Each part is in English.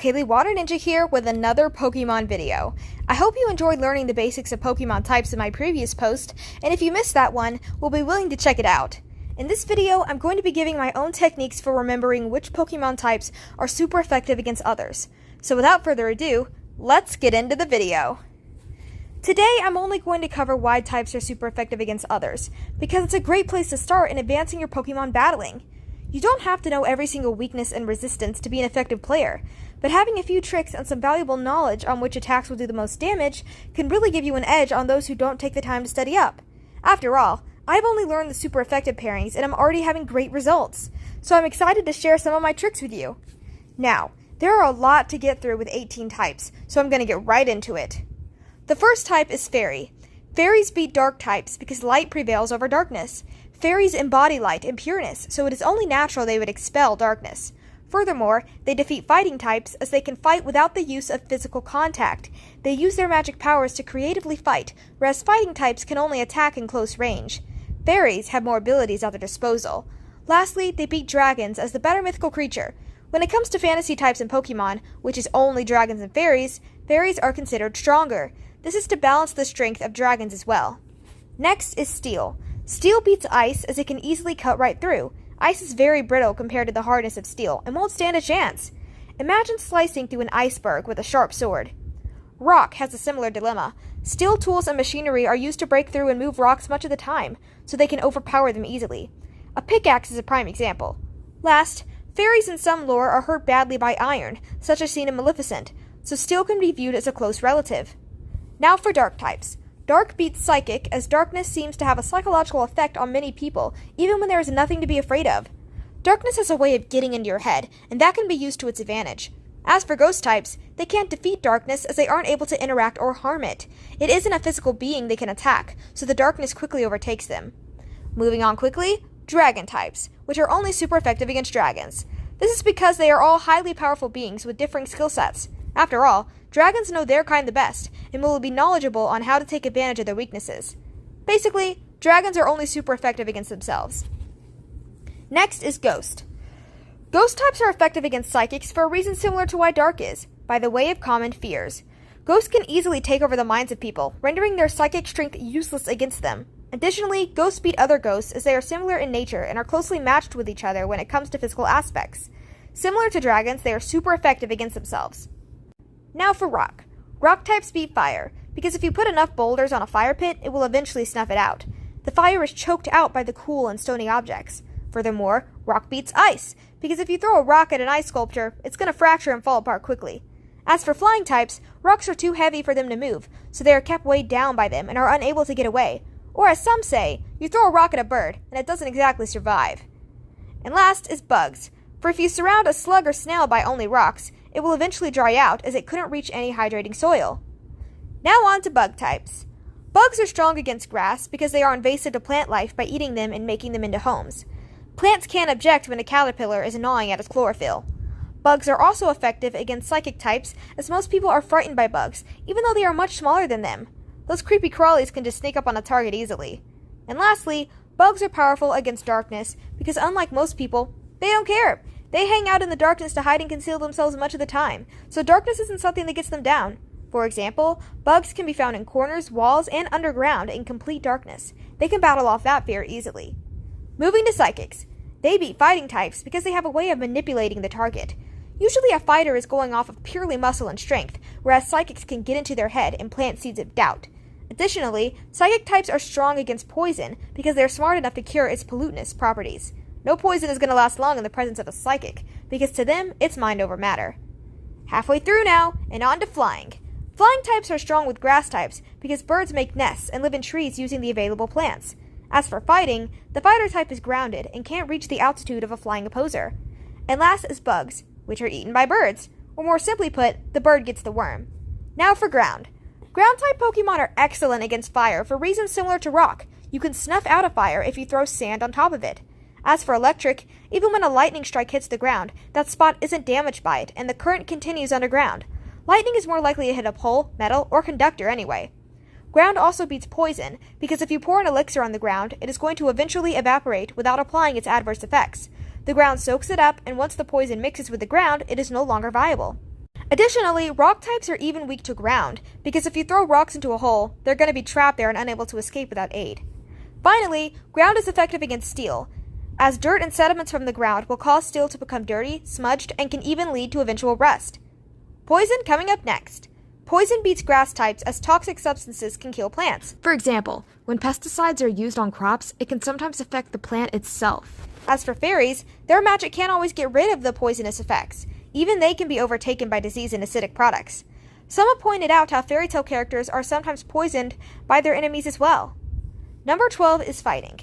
Kaylee Water Ninja here with another Pokemon video. I hope you enjoyed learning the basics of Pokemon types in my previous post, and if you missed that one, we'll be willing to check it out. In this video, I'm going to be giving my own techniques for remembering which Pokemon types are super effective against others. So without further ado, let's get into the video. Today, I'm only going to cover why types are super effective against others, because it's a great place to start in advancing your Pokemon battling. You don't have to know every single weakness and resistance to be an effective player, but having a few tricks and some valuable knowledge on which attacks will do the most damage can really give you an edge on those who don't take the time to study up. After all, I've only learned the super effective pairings and I'm already having great results, so I'm excited to share some of my tricks with you. Now, there are a lot to get through with 18 types, so I'm going to get right into it. The first type is Fairy. Fairies beat dark types because light prevails over darkness. Fairies embody light and pureness, so it is only natural they would expel darkness. Furthermore, they defeat fighting types as they can fight without the use of physical contact. They use their magic powers to creatively fight, whereas fighting types can only attack in close range. Fairies have more abilities at their disposal. Lastly, they beat dragons as the better mythical creature. When it comes to fantasy types in Pokemon, which is only dragons and fairies, fairies are considered stronger. This is to balance the strength of dragons as well. Next is Steel. Steel beats ice as it can easily cut right through. Ice is very brittle compared to the hardness of steel and won't stand a chance. Imagine slicing through an iceberg with a sharp sword. Rock has a similar dilemma. Steel tools and machinery are used to break through and move rocks much of the time, so they can overpower them easily. A pickaxe is a prime example. Last, fairies in some lore are hurt badly by iron, such as seen in Maleficent, so steel can be viewed as a close relative. Now for dark types. Dark beats Psychic, as darkness seems to have a psychological effect on many people, even when there is nothing to be afraid of. Darkness has a way of getting into your head, and that can be used to its advantage. As for ghost types, they can't defeat darkness as they aren't able to interact or harm it. It isn't a physical being they can attack, so the darkness quickly overtakes them. Moving on quickly, dragon types, which are only super effective against dragons. This is because they are all highly powerful beings with differing skill sets. After all, dragons know their kind the best, and will be knowledgeable on how to take advantage of their weaknesses. Basically, dragons are only super effective against themselves. Next is Ghost. Ghost types are effective against psychics for a reason similar to why Dark is, by the way of common fears. Ghosts can easily take over the minds of people, rendering their psychic strength useless against them. Additionally, ghosts beat other ghosts as they are similar in nature and are closely matched with each other when it comes to physical aspects. Similar to dragons, they are super effective against themselves. Now for Rock. Rock types beat Fire, because if you put enough boulders on a fire pit, it will eventually snuff it out. The fire is choked out by the cool and stony objects. Furthermore, Rock beats Ice, because if you throw a rock at an ice sculpture, it's going to fracture and fall apart quickly. As for flying types, rocks are too heavy for them to move, so they are kept weighed down by them and are unable to get away. Or as some say, you throw a rock at a bird, and it doesn't exactly survive. And last is Bugs, for if you surround a slug or snail by only rocks, it will eventually dry out as it couldn't reach any hydrating soil. Now on to bug types. Bugs are strong against grass because they are invasive to plant life by eating them and making them into homes. Plants can't object when a caterpillar is gnawing at its chlorophyll. Bugs are also effective against psychic types as most people are frightened by bugs, even though they are much smaller than them. Those creepy crawlies can just sneak up on a target easily. And lastly, bugs are powerful against darkness because unlike most people, they don't care. They hang out in the darkness to hide and conceal themselves much of the time, so darkness isn't something that gets them down. For example, bugs can be found in corners, walls, and underground in complete darkness. They can battle off that fear easily. Moving to Psychics. They beat fighting types because they have a way of manipulating the target. Usually a fighter is going off of purely muscle and strength, whereas Psychics can get into their head and plant seeds of doubt. Additionally, Psychic types are strong against poison because they are smart enough to cure its pollutinous properties. No poison is going to last long in the presence of a psychic, because to them, it's mind over matter. Halfway through now, and on to Flying. Flying types are strong with grass types, because birds make nests and live in trees using the available plants. As for Fighting, the fighter type is grounded and can't reach the altitude of a flying opposer. And last is Bugs, which are eaten by birds, or more simply put, the bird gets the worm. Now for Ground. Ground type Pokemon are excellent against fire for reasons similar to Rock. You can snuff out a fire if you throw sand on top of it. As for electric, even when a lightning strike hits the ground, that spot isn't damaged by it, and the current continues underground. Lightning is more likely to hit a pole, metal, or conductor anyway. Ground also beats poison, because if you pour an elixir on the ground, it is going to eventually evaporate without applying its adverse effects. The ground soaks it up, and once the poison mixes with the ground, it is no longer viable. Additionally, rock types are even weak to ground, because if you throw rocks into a hole, they're going to be trapped there and unable to escape without aid. Finally, ground is effective against steel, as dirt and sediments from the ground will cause steel to become dirty, smudged, and can even lead to eventual rust. Poison coming up next. Poison beats grass types as toxic substances can kill plants. For example, when pesticides are used on crops, it can sometimes affect the plant itself. As for fairies, their magic can't always get rid of the poisonous effects. Even they can be overtaken by disease and acidic products. Some have pointed out how fairy tale characters are sometimes poisoned by their enemies as well. Number 12 is fighting.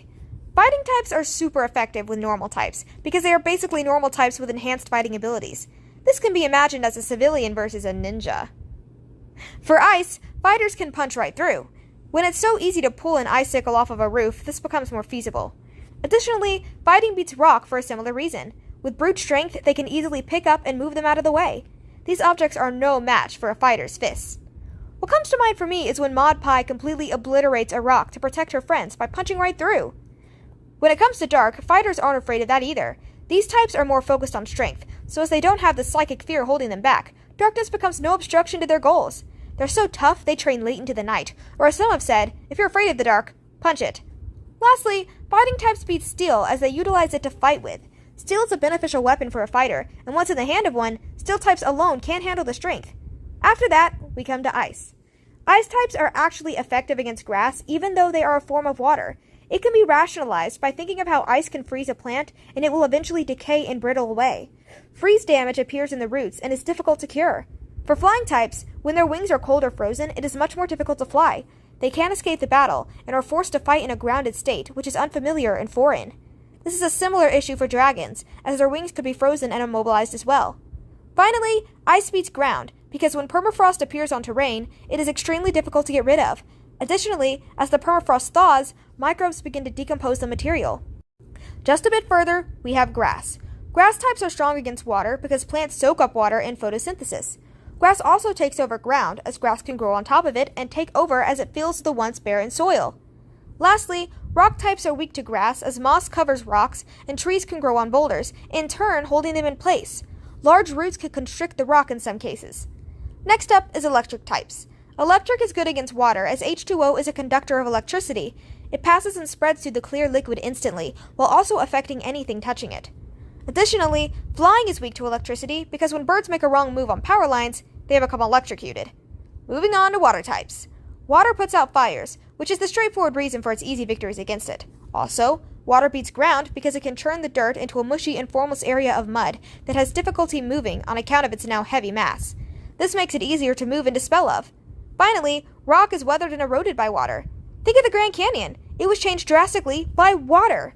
Fighting types are super effective with normal types, because they are basically normal types with enhanced fighting abilities. This can be imagined as a civilian versus a ninja. For ice, fighters can punch right through. When it's so easy to pull an icicle off of a roof, this becomes more feasible. Additionally, fighting beats rock for a similar reason. With brute strength, they can easily pick up and move them out of the way. These objects are no match for a fighter's fists. What comes to mind for me is when Maud Pie completely obliterates a rock to protect her friends by punching right through. When it comes to dark, fighters aren't afraid of that either. These types are more focused on strength, so as they don't have the psychic fear holding them back, darkness becomes no obstruction to their goals. They're so tough, they train late into the night, or as some have said, if you're afraid of the dark, punch it. Lastly, fighting types beat steel as they utilize it to fight with. Steel is a beneficial weapon for a fighter, and once in the hand of one, steel types alone can't handle the strength. After that, we come to ice. Ice types are actually effective against grass, even though they are a form of water. It can be rationalized by thinking of how ice can freeze a plant, and it will eventually decay and brittle away. Freeze damage appears in the roots and is difficult to cure. For flying types, when their wings are cold or frozen, it is much more difficult to fly. They can't escape the battle, and are forced to fight in a grounded state, which is unfamiliar and foreign. This is a similar issue for dragons, as their wings could be frozen and immobilized as well. Finally, ice beats ground, because when permafrost appears on terrain, it is extremely difficult to get rid of. Additionally, as the permafrost thaws, microbes begin to decompose the material. Just a bit further, we have grass. Grass types are strong against water because plants soak up water in photosynthesis. Grass also takes over ground, as grass can grow on top of it and take over as it fills the once barren soil. Lastly, rock types are weak to grass as moss covers rocks and trees can grow on boulders, in turn holding them in place. Large roots could constrict the rock in some cases. Next up is electric types. Electric is good against water as H2O is a conductor of electricity. It passes and spreads through the clear liquid instantly, while also affecting anything touching it. Additionally, flying is weak to electricity because when birds make a wrong move on power lines, they become electrocuted. Moving on to water types. Water puts out fires, which is the straightforward reason for its easy victories against it. Also, water beats ground because it can turn the dirt into a mushy and formless area of mud that has difficulty moving on account of its now heavy mass. This makes it easier to move and dispel of. Finally, rock is weathered and eroded by water. Think of the Grand Canyon. It was changed drastically by water.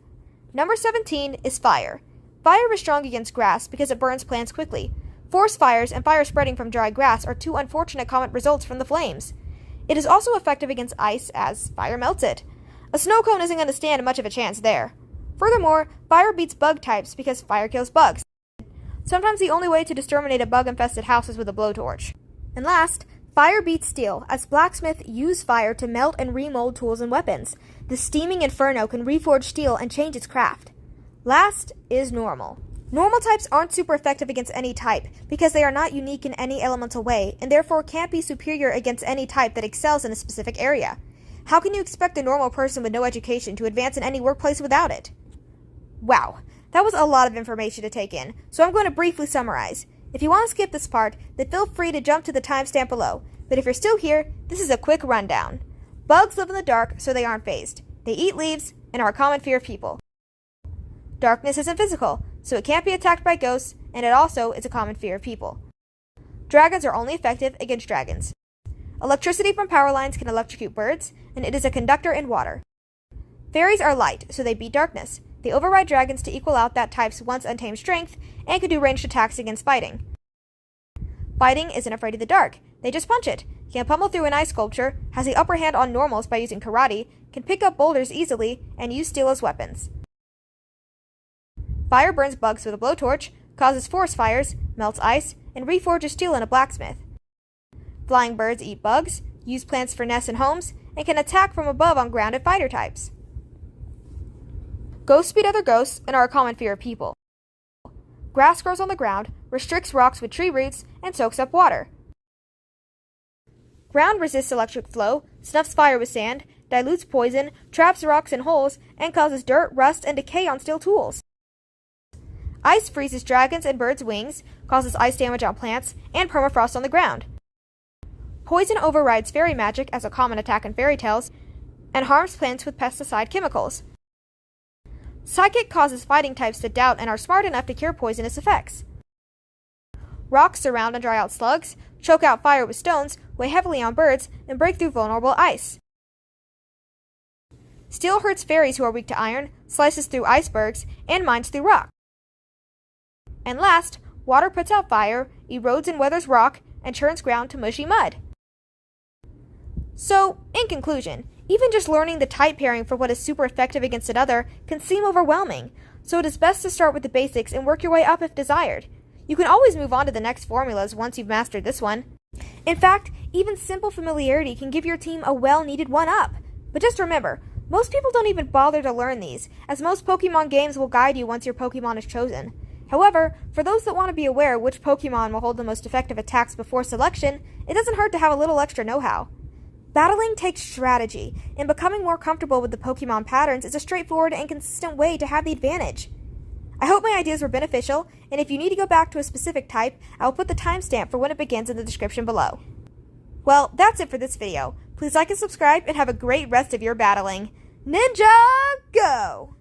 Number 17 is fire. Fire is strong against grass because it burns plants quickly. Forest fires and fire spreading from dry grass are two unfortunate common results from the flames. It is also effective against ice as fire melts it. A snow cone isn't going to stand much of a chance there. Furthermore, fire beats bug types because fire kills bugs. Sometimes the only way to exterminate a bug-infested house is with a blowtorch. And last, fire beats steel, as blacksmiths use fire to melt and remold tools and weapons. The steaming inferno can reforge steel and change its craft. Last is normal. Normal types aren't super effective against any type, because they are not unique in any elemental way, and therefore can't be superior against any type that excels in a specific area. How can you expect a normal person with no education to advance in any workplace without it? Wow, that was a lot of information to take in, so I'm going to briefly summarize. If you want to skip this part, then feel free to jump to the timestamp below, but if you're still here, this is a quick rundown. Bugs live in the dark, so they aren't phased. They eat leaves and are a common fear of people. Darkness isn't physical, so it can't be attacked by ghosts, and it also is a common fear of people. Dragons are only effective against dragons. Electricity from power lines can electrocute birds, and it is a conductor in water. Fairies are light, so they beat darkness. They override dragons to equal out that type's once untamed strength, and can do ranged attacks against fighting. Fighting isn't afraid of the dark. They just punch it. Can pummel through an ice sculpture, has the upper hand on normals by using karate, can pick up boulders easily, and use steel as weapons. Fire burns bugs with a blowtorch, causes forest fires, melts ice, and reforges steel in a blacksmith. Flying birds eat bugs, use plants for nests and homes, and can attack from above on grounded fighter types. Ghosts beat other ghosts and are a common fear of people. Grass grows on the ground, restricts rocks with tree roots, and soaks up water. Ground resists electric flow, snuffs fire with sand, dilutes poison, traps rocks in holes, and causes dirt, rust, and decay on steel tools. Ice freezes dragons' and birds' wings, causes ice damage on plants, and permafrost on the ground. Poison overrides fairy magic as a common attack in fairy tales, and harms plants with pesticide chemicals. Psychic causes fighting types to doubt and are smart enough to cure poisonous effects. Rocks surround and dry out slugs, choke out fire with stones, weigh heavily on birds, and break through vulnerable ice. Steel hurts fairies who are weak to iron, slices through icebergs, and mines through rock. And last, water puts out fire, erodes and weathers rock, and turns ground to mushy mud. So, in conclusion, even just learning the type pairing for what is super effective against another can seem overwhelming, so it is best to start with the basics and work your way up if desired. You can always move on to the next formulas once you've mastered this one. In fact, even simple familiarity can give your team a well-needed one-up. But just remember, most people don't even bother to learn these, as most Pokemon games will guide you once your Pokemon is chosen. However, for those that want to be aware which Pokemon will hold the most effective attacks before selection, it doesn't hurt to have a little extra know-how. Battling takes strategy, and becoming more comfortable with the Pokemon patterns is a straightforward and consistent way to have the advantage. I hope my ideas were beneficial, and if you need to go back to a specific type, I will put the timestamp for when it begins in the description below. Well, that's it for this video. Please like and subscribe, and have a great rest of your battling. Ninja, go!